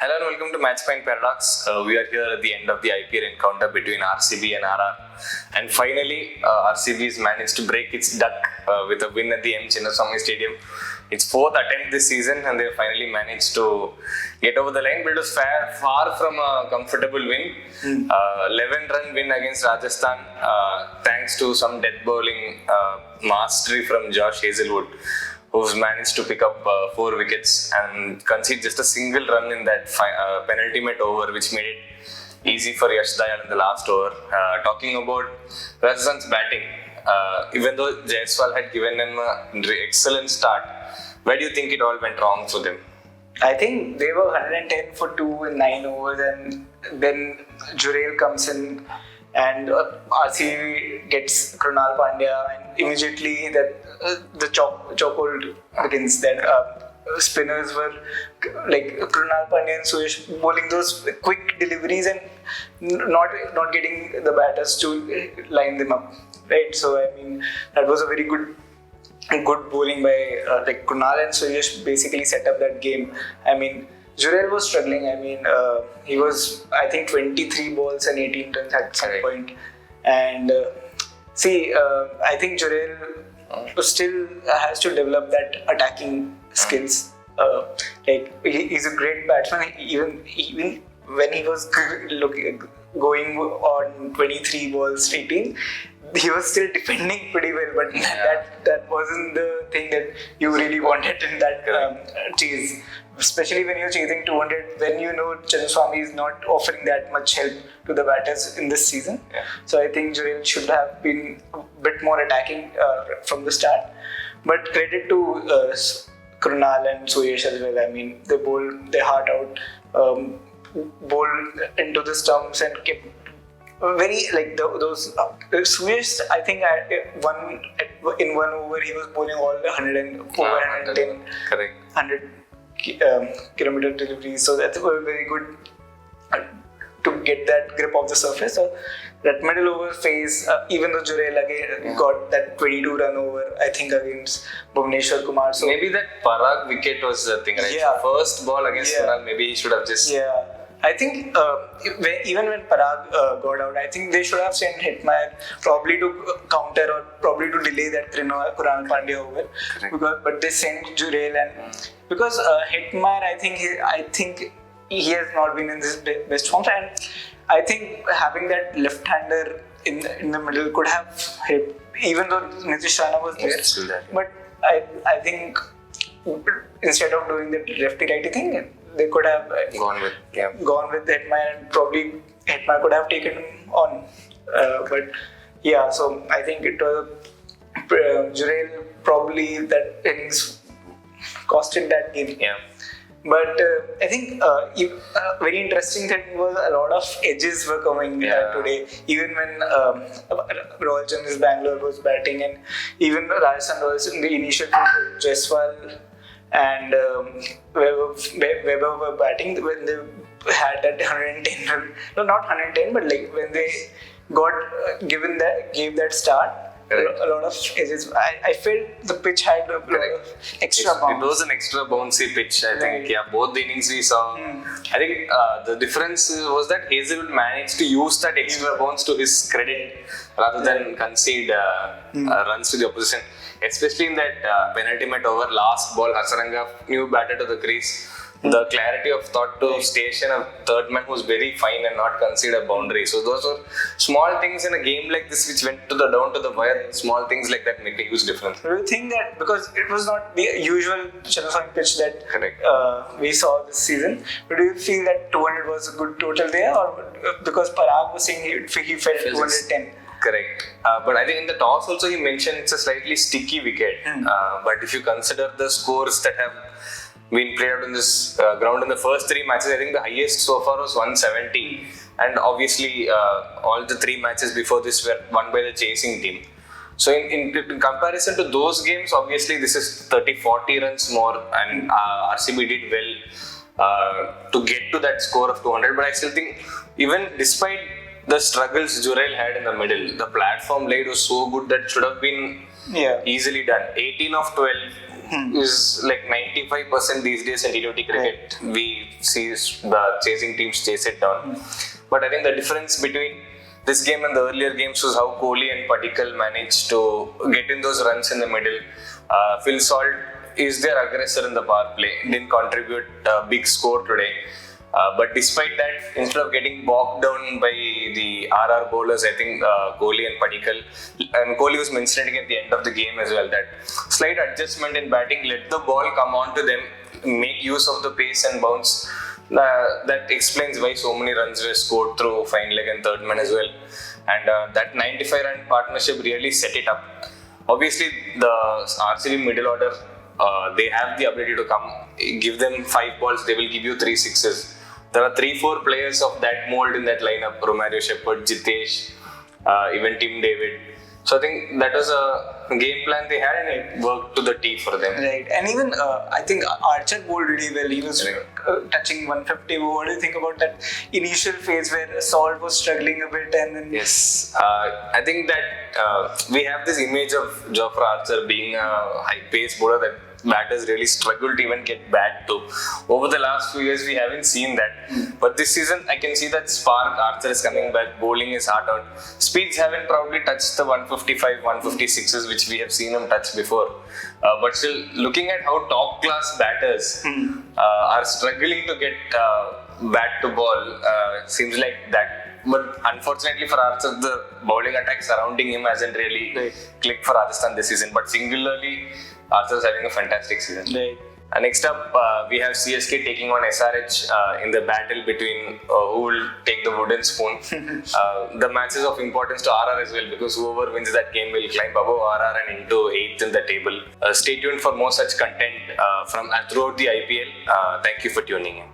Hello and welcome to Match Point Paradox. We are here at the end of the IPL encounter between RCB and RR. And finally, RCB has managed to break its duck with a win at the Chinnaswamy Stadium. It's fourth attempt this season and they have finally managed to get over the line, but it was far from a comfortable win. 11-run win against Rajasthan thanks to some death bowling mastery from Josh Hazlewood, who's managed to pick up 4 wickets and concede just a single run in that penultimate over, which made it easy for Yash Dayal in the last over. Talking about Rajasthan's batting, even though Jaiswal had given them an excellent start, where do you think it all went wrong for them? I think they were 110 for 2 in 9 overs, and then Jurel comes in and RCB gets Krunal, Pandya, and immediately that the chokehold begins. That spinners were like Krunal, Pandya and Suyash bowling those quick deliveries and not getting the batters to line them up, right? So I mean that was a very good bowling by like Krunal and Suyash basically set up that game. I mean, Jurel was struggling. I mean, he was, I think, 23 balls and 18 runs at some point. And I think Jurel still has to develop that attacking skills. Like he's a great batsman. Even when he was going on 23 balls, 18. He was still defending pretty well, but that wasn't the thing that you really wanted in that chase. Especially when you're chasing 200, when you know Chinnaswamy is not offering that much help to the batters in this season. So I think Jurel should have been a bit more attacking from the start. But credit to Krunal and Suyash as well. I mean, they bowled their heart out, bowled into the stumps and kept very like those Suyash. I think in one over he was bowling all the 110 correct 100 kilometer deliveries. So that's very good to get that grip of the surface. So that middle over phase, even though Jurel again got that 22-run over, I think against Bhuvneshwar Kumar. So maybe that Parag wicket was the thing, right? Yeah. First ball against Krunal, maybe he should have just. Yeah. I think even when Parag got out, I think they should have sent Hitmaier probably to counter or probably to delay that Krunal Pandya over. But they sent Jurel, and because Hitmaier, I think he has not been in his best form, and I think having that left-hander in the middle could have helped, even though Nitish Rana was there. But I think instead of doing that lefty-righty thing, they could have gone with Hitmaier, and probably Hitmaier could have taken him on. But yeah, so I think it was Jurel probably that innings costed that game. Yeah. But I think very interesting thing was a lot of edges were coming today. Even when Royal Challengers Bengaluru was batting, and even Rajasthan Royals in the initial Jaiswal and Weber were batting when they had that 110 run. No, not 110, but like when they gave that start. A lot of edges. I felt the pitch had a lot of extra bounce. It was an extra bouncy pitch. I think both the innings we saw. I think the difference was that Hazlewood managed to use that extra bounce to his credit rather than concede runs to the opposition. Especially in that penultimate over, last ball, Hasaranga, new batter to the crease. The clarity of thought to station a third man who's very fine and not concede a boundary. So those were small things in a game like this which went down to the wire. Small things like that make a huge difference. Do you think that because it was not the usual Chinnaswamy pitch that we saw this season, but do you feel that 200 was a good total there, or because Parag was saying he felt 210? Correct. But I think in the toss also he mentioned it's a slightly sticky wicket. But if you consider the scores that have been played out in this ground in the first 3 matches, I think the highest so far was 170. And obviously all the 3 matches before this were won by the chasing team. So in comparison to those games, obviously this is 30-40 runs more, and RCB did well to get to that score of 200. But I still think even despite the struggles Jurel had in the middle, the platform laid was so good that should have been Yeah. Easily done. 18 of 12 is like 95% these days in T20 cricket. We see the chasing teams chase it down. But I think the difference between this game and the earlier games was how Kohli and Padikkal managed to get in those runs in the middle. Phil Salt is their aggressor in the power play, didn't contribute a big score today. But despite that, instead of getting bogged down by the RR bowlers, I think Kohli and Padikkal, and Kohli was mentioning at the end of the game as well, that slight adjustment in batting, let the ball come on to them, make use of the pace and bounce. That explains why so many runs were scored through fine leg and third man as well. And that 95-run partnership really set it up. Obviously, the RCB middle order, they have the ability to come, give them 5 balls, they will give you 3 sixes. There are 3-4 players of that mold in that lineup: Romario Shepherd, Jitesh, even Tim David. So I think that was a game plan they had, and it worked to the T for them. Right, and even I think Archer bowled really well. He was touching 150. What do you think about that initial phase where Salt was struggling a bit, and then? Yes, I think that we have this image of Jofra Archer being a high-pace bowler that batters really struggle to even get back to. Over the last few years, we haven't seen that. But this season, I can see that spark. Archer is coming back, bowling is hard out. Speeds haven't probably touched the 155, 156s, which we have seen him touch before. But still, looking at how top-class batters are struggling to get bat to ball, seems like that. But unfortunately for Archer, the bowling attack surrounding him hasn't really clicked for Rajasthan this season. But singularly, Archer is having a fantastic season. Right. Next up, we have CSK taking on SRH in the battle between who will take the wooden spoon. The match is of importance to RR as well, because whoever wins that game will climb above RR and into 8th in the table. Stay tuned for more such content from throughout the IPL. Thank you for tuning in.